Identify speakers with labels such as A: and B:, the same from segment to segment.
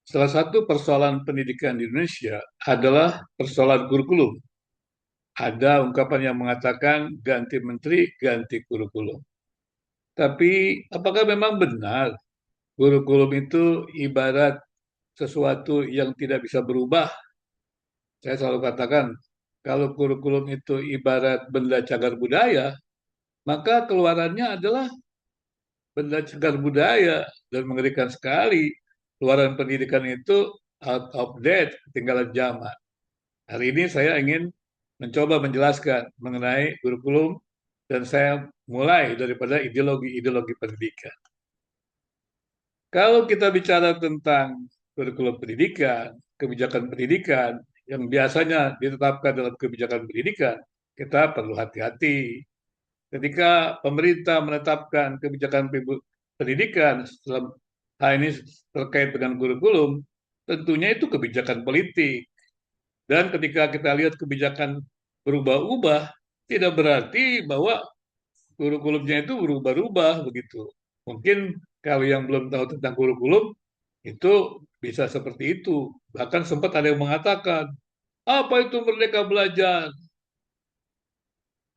A: Salah satu persoalan pendidikan di Indonesia adalah persoalan kurikulum. Ada ungkapan yang mengatakan ganti menteri, ganti kurikulum. Tapi apakah memang benar kurikulum itu ibarat sesuatu yang tidak bisa berubah? Saya selalu katakan, kalau kurikulum itu ibarat benda cagar budaya, maka keluarannya adalah benda cagar budaya dan mengerikan sekali. Keluaran pendidikan itu out of date, ketinggalan zaman. Hari ini saya ingin mencoba menjelaskan mengenai kurikulum dan saya mulai daripada ideologi-ideologi pendidikan. Kalau kita bicara tentang kurikulum pendidikan, kebijakan pendidikan yang biasanya ditetapkan dalam kebijakan pendidikan, kita perlu hati-hati. Ketika pemerintah menetapkan kebijakan pendidikan dalam hal ini terkait dengan kurikulum, tentunya itu kebijakan politik. Dan ketika kita lihat kebijakan berubah-ubah, tidak berarti bahwa kurikulumnya itu berubah-ubah begitu. Mungkin kalau yang belum tahu tentang kurikulum, itu bisa seperti itu. Bahkan sempat ada yang mengatakan, apa itu merdeka belajar?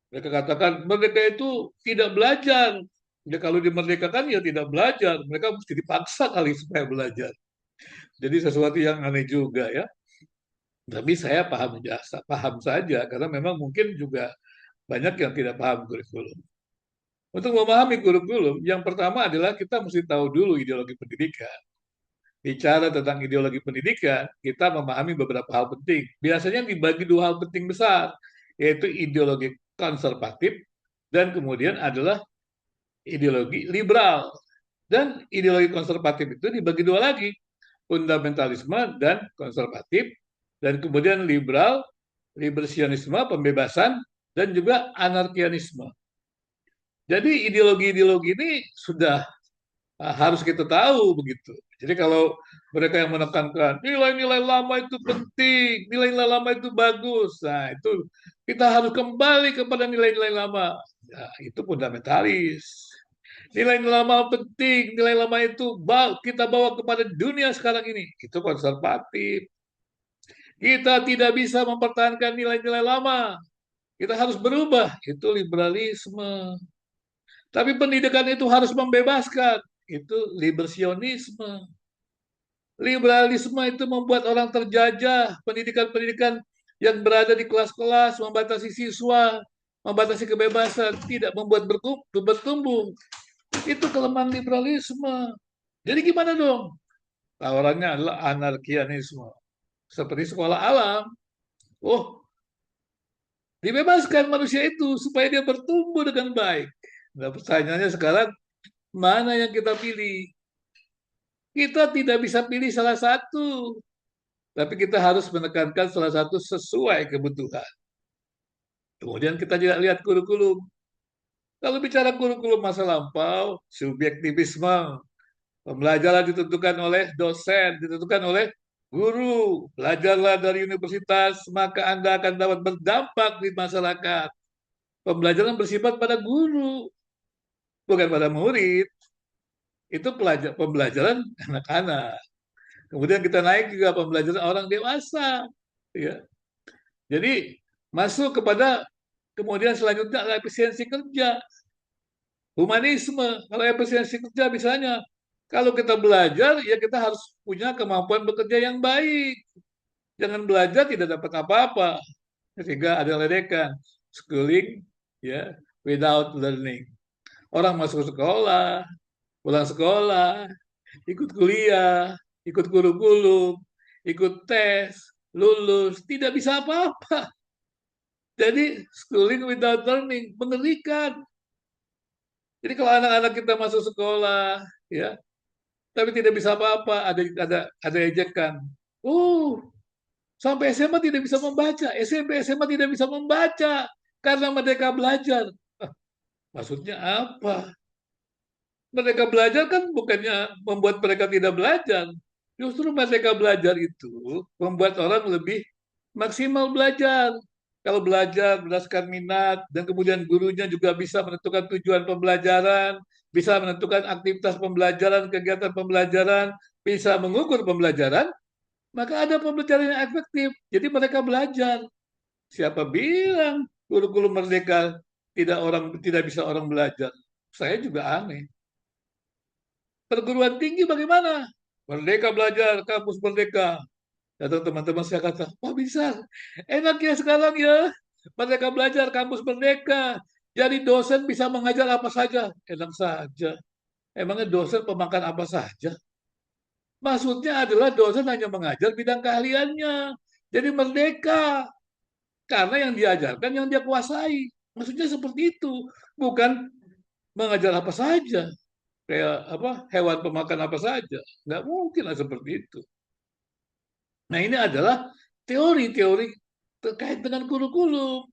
A: Mereka katakan, merdeka itu tidak belajar. Ya, kalau dimerdekakan ya tidak belajar. Mereka mesti dipaksa kali supaya belajar. Jadi sesuatu yang aneh juga ya. Tapi saya paham saja karena memang mungkin juga banyak yang tidak paham kurikulum. Untuk memahami kurikulum, yang pertama adalah kita mesti tahu dulu ideologi pendidikan. Bicara tentang ideologi pendidikan, kita memahami beberapa hal penting. Biasanya dibagi dua hal penting besar, yaitu ideologi konservatif dan kemudian adalah ideologi liberal. Dan ideologi konservatif itu dibagi dua lagi, fundamentalisme dan konservatif, dan kemudian liberal, libersionisme, pembebasan, dan juga anarkianisme. Jadi ideologi-ideologi ini sudah harus kita tahu begitu. Jadi kalau mereka yang menekankan nilai-nilai lama itu penting, nilai-nilai lama itu bagus, nah itu kita harus kembali kepada nilai-nilai lama. Nah, itu fundamentalis. Nilai-nilai lama penting, nilai lama itu kita bawa kepada dunia sekarang ini. Itu konservatif. Kita tidak bisa mempertahankan nilai-nilai lama. Kita harus berubah. Itu liberalisme. Tapi pendidikan itu harus membebaskan. Itu libersionisme. Liberalisme itu membuat orang terjajah. Pendidikan-pendidikan yang berada di kelas-kelas membatasi siswa, membatasi kebebasan, tidak membuat bertumbuh. Itu kelemahan liberalisme. Jadi gimana dong? Tawarannya adalah anarkianisme. Seperti sekolah alam. Oh, dibebaskan manusia itu supaya dia bertumbuh dengan baik. Nah, pertanyaannya sekarang, mana yang kita pilih? Kita tidak bisa pilih salah satu, tapi kita harus menekankan salah satu sesuai kebutuhan. Kemudian kita juga lihat kurikulum. Kalau bicara kurikulum masa lampau, subjektivisme, pembelajaran ditentukan oleh dosen, ditentukan oleh guru. Belajarlah dari universitas, maka Anda akan dapat berdampak di masyarakat. Pembelajaran bersifat pada guru, bukan pada murid. Itu pembelajaran anak-anak. Kemudian kita naik juga pembelajaran orang dewasa. Ya. Jadi masuk kepada kemudian selanjutnya adalah efisiensi kerja, humanisme. Kalau efisiensi kerja misalnya, kalau kita belajar ya kita harus punya kemampuan bekerja yang baik. Jangan belajar tidak dapat apa-apa. Sehingga ada ledekan, schooling ya without learning. Orang masuk sekolah, pulang sekolah, ikut kuliah, ikut kurikulum, ikut tes, lulus, tidak bisa apa-apa. Jadi schooling without learning mengerikan. Jadi kalau anak-anak kita masuk sekolah, ya, tapi tidak bisa apa-apa, ada ejekan. Oh, sampai SMA tidak bisa membaca, SMP SMA tidak bisa membaca karena mereka belajar. Ah, maksudnya apa? Mereka belajar kan bukannya membuat mereka tidak belajar. Justru mereka belajar itu membuat orang lebih maksimal belajar. Kalau belajar berdasarkan minat dan kemudian gurunya juga bisa menentukan tujuan pembelajaran, bisa menentukan aktivitas pembelajaran, kegiatan pembelajaran, bisa mengukur pembelajaran, maka ada pembelajaran yang efektif. Jadi mereka belajar. Siapa bilang kurikulum merdeka tidak bisa orang belajar? Saya juga aneh. Perguruan tinggi bagaimana? Merdeka belajar, kampus merdeka. Datang teman-teman saya kata, wah bisa. Enak ya sekarang ya. Merdeka belajar, kampus merdeka. Jadi dosen bisa mengajar apa saja. Enak saja. Emangnya dosen pemakan apa saja? Maksudnya adalah dosen hanya mengajar bidang keahliannya. Jadi merdeka. Karena yang diajarkan yang dia kuasai. Maksudnya seperti itu. Bukan mengajar apa saja. Kayak apa hewan pemakan apa saja. Nggak mungkin lah seperti itu. Nah ini adalah teori-teori terkait dengan kurikulum.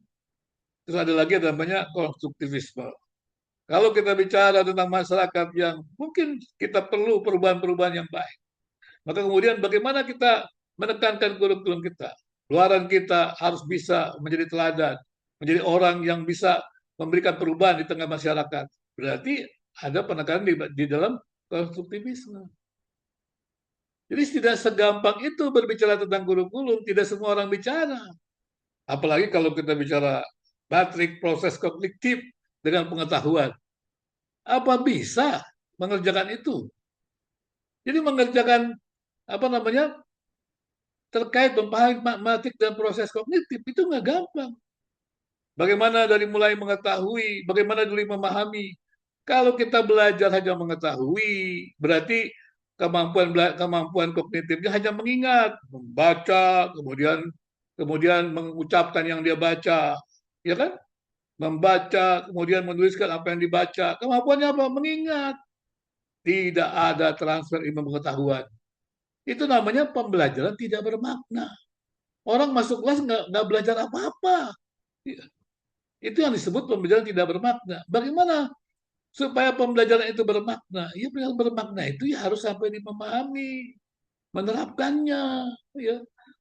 A: Terus ada lagi yang namanya konstruktivisme. Kalau kita bicara tentang masyarakat yang mungkin kita perlu perubahan-perubahan yang baik, maka kemudian bagaimana kita menekankan kurikulum kita? Luaran kita harus bisa menjadi teladan, menjadi orang yang bisa memberikan perubahan di tengah masyarakat. Berarti ada penekanan di dalam konstruktivisme. Jadi tidak segampang itu berbicara tentang kurikulum, tidak semua orang bicara. Apalagi kalau kita bicara matrik proses kognitif dengan pengetahuan. Apa bisa mengerjakan itu? Jadi mengerjakan apa namanya terkait memahami matematik dan proses kognitif itu nggak gampang. Bagaimana dari mulai mengetahui, bagaimana dulu memahami. Kalau kita belajar hanya mengetahui, berarti kemampuan kognitifnya hanya mengingat, membaca, kemudian mengucapkan yang dia baca, ya kan? Membaca, kemudian menuliskan apa yang dibaca. Kemampuannya apa? Mengingat. Tidak ada transfer ilmu pengetahuan. Itu namanya pembelajaran tidak bermakna. Orang masuk kelas nggak belajar apa-apa. Itu yang disebut pembelajaran tidak bermakna. Bagaimana supaya pembelajaran itu bermakna? Ya, bermakna itu ya harus sampai memahami, menerapkannya. Ya.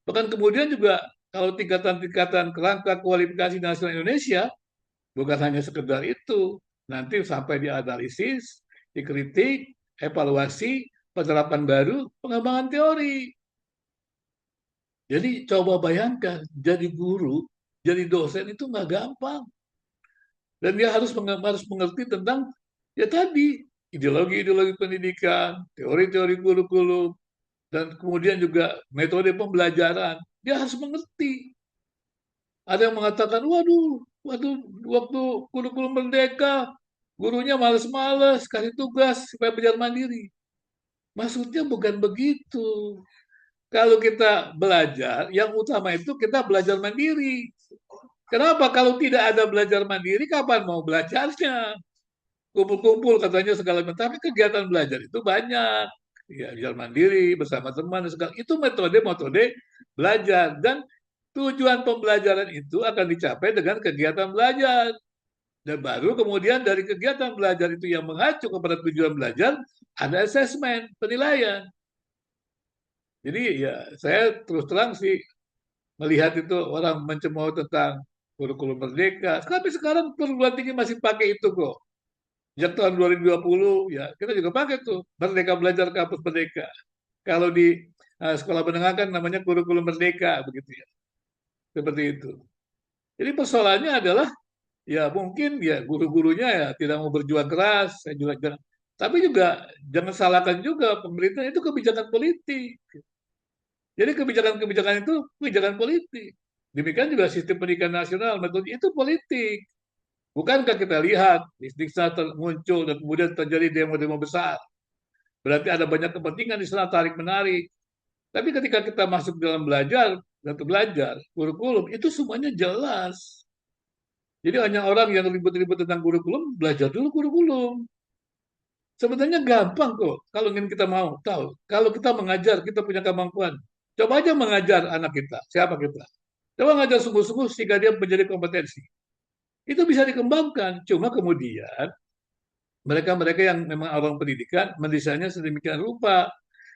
A: Bahkan kemudian juga kalau tingkatan-tingkatan kerangka kualifikasi nasional Indonesia, bukan hanya sekedar itu. Nanti sampai dianalisis, dikritik, evaluasi, penerapan baru, pengembangan teori. Jadi coba bayangkan, jadi guru, jadi dosen itu nggak gampang. Dan dia harus mengerti tentang ya tadi ideologi-ideologi pendidikan, teori-teori kurikulum, dan kemudian juga metode pembelajaran. Dia harus mengerti. Ada yang mengatakan, waduh, waktu kurikulum merdeka, gurunya males-males, kasih tugas supaya belajar mandiri. Maksudnya bukan begitu. Kalau kita belajar, yang utama itu kita belajar mandiri. Kenapa? Kalau tidak ada belajar mandiri, kapan mau belajarnya? Kumpul-kumpul katanya segala macam. Tapi kegiatan belajar itu banyak. Ya, belajar mandiri bersama teman segala. Itu metode-metode belajar dan tujuan pembelajaran itu akan dicapai dengan kegiatan belajar. Dan baru kemudian dari kegiatan belajar itu yang mengacu kepada tujuan belajar, ada asesmen, penilaian. Jadi ya saya terus terang sih melihat itu orang mencemooh tentang kurikulum merdeka. Tapi sekarang perguruan tinggi masih pakai itu kok. Sejak tahun 2020 ya kita juga pakai tuh Merdeka Belajar Kampus Merdeka. Kalau di sekolah menengah kan namanya kurikulum merdeka begitu ya. Seperti itu. Jadi persoalannya adalah ya mungkin ya guru-gurunya ya tidak mau berjuang keras, saya juga jangan. Tapi juga jangan salahkan juga pemerintah itu kebijakan politik. Jadi kebijakan-kebijakan itu kebijakan politik. Demikian juga sistem pendidikan nasional, metode itu politik. Bukankah kita lihat Disdiksa muncul dan kemudian terjadi demo-demo besar. Berarti ada banyak kepentingan di sana tarik-menarik. Tapi ketika kita masuk dalam belajar, kurikulum, itu semuanya jelas. Jadi hanya orang yang ribut-ribut tentang kurikulum, belajar dulu kurikulum. Sebenarnya gampang kok kalau ingin kita mau tahu. Kalau kita mengajar, kita punya kemampuan. Coba aja mengajar anak kita, siapa kita. Coba mengajar sungguh-sungguh sehingga dia menjadi kompetensi. Itu bisa dikembangkan. Cuma kemudian mereka-mereka yang memang orang pendidikan mendesainnya sedemikian rupa.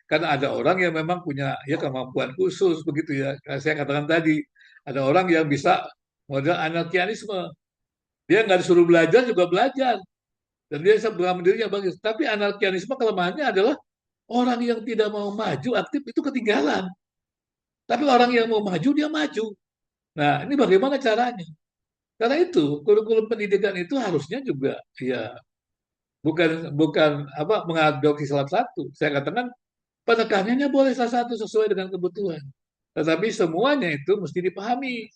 A: Karena ada orang yang memang punya ya kemampuan khusus begitu ya. Karena saya katakan tadi, ada orang yang bisa model anarkianisme. Dia nggak disuruh belajar juga belajar. Dan dia bisa berdirinya bagus. Tapi anarkianisme kelemahannya adalah Orang yang tidak mau maju aktif itu ketinggalan. Tapi orang yang mau maju dia maju. Nah, ini bagaimana caranya? Karena itu kurikulum pendidikan itu harusnya juga ya bukan bukan apa mengadopsi salah satu. Saya katakan penekanannya boleh salah satu sesuai dengan kebutuhan. Tetapi semuanya itu mesti dipahami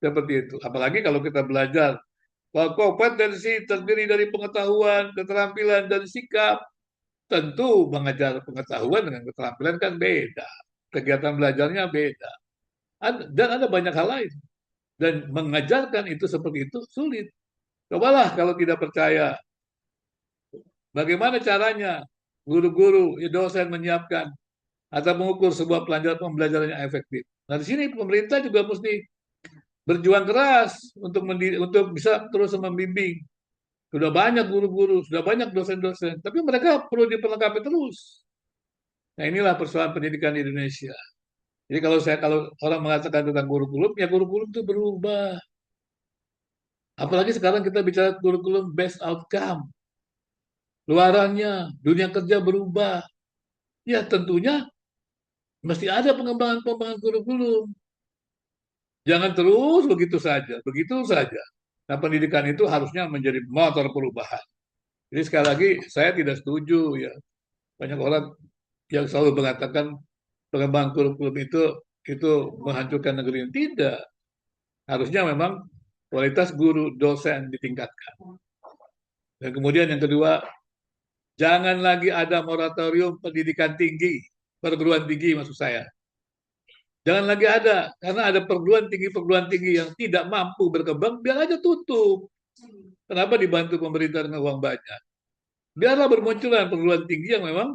A: seperti itu. Apalagi kalau kita belajar bahwa kompetensi terdiri dari pengetahuan, keterampilan, dan sikap. Tentu mengajar pengetahuan dengan keterampilan kan beda. Kegiatan belajarnya beda. Dan ada banyak hal lain. Dan mengajarkan itu seperti itu sulit. Cobalah kalau tidak percaya. Bagaimana caranya guru-guru, dosen menyiapkan atau mengukur sebuah pembelajaran yang efektif. Nah, di sini pemerintah juga mesti berjuang keras untuk bisa terus membimbing. Sudah banyak guru-guru, sudah banyak dosen-dosen, tapi mereka perlu diperlengkapi terus. Nah, inilah persoalan pendidikan di Indonesia. Jadi kalau orang mengatakan tentang kurikulum, ya kurikulum itu berubah. Apalagi sekarang kita bicara kurikulum based outcome. Luarannya, dunia kerja berubah. Ya tentunya mesti ada pengembangan-pengembangan kurikulum. Jangan terus begitu saja, begitu saja. Nah, pendidikan itu harusnya menjadi motor perubahan. Jadi sekali lagi saya tidak setuju ya. Banyak orang yang selalu mengatakan pengembangan kurikulum itu menghancurkan negeri ini. Tidak. Harusnya memang kualitas guru dosen ditingkatkan. Dan kemudian yang kedua, jangan lagi ada moratorium pendidikan tinggi, perguruan tinggi maksud saya. Jangan lagi ada, karena ada perguruan tinggi yang tidak mampu berkembang, biar aja tutup. Kenapa dibantu pemerintah dengan uang banyak? Biarlah bermunculan perguruan tinggi yang memang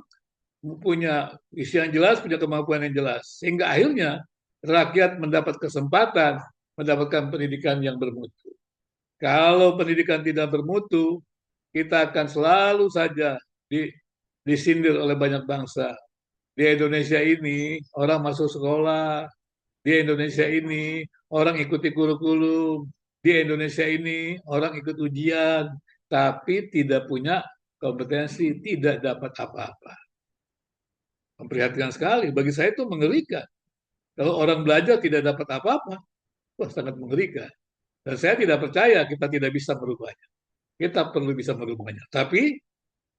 A: punya isi yang jelas, punya kemampuan yang jelas. Sehingga akhirnya rakyat mendapat kesempatan mendapatkan pendidikan yang bermutu. Kalau pendidikan tidak bermutu, kita akan selalu saja disindir oleh banyak bangsa. Di Indonesia ini orang masuk sekolah, di Indonesia ini orang ikuti kurikulum, di Indonesia ini orang ikut ujian, tapi tidak punya kompetensi, tidak dapat apa-apa. Memprihatinkan sekali, bagi saya itu mengerikan. Kalau orang belajar tidak dapat apa-apa, wah sangat mengerikan. Dan saya tidak percaya kita tidak bisa merubahnya. Kita perlu bisa merubahnya. Tapi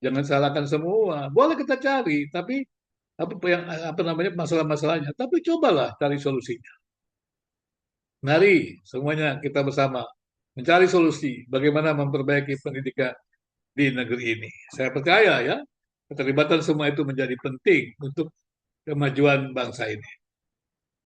A: jangan salahkan semua. Boleh kita cari, tapi apa namanya masalah-masalahnya. Tapi cobalah cari solusinya. Mari semuanya kita bersama mencari solusi bagaimana memperbaiki pendidikan di negeri ini. Saya percaya ya, keterlibatan semua itu menjadi penting untuk kemajuan bangsa ini.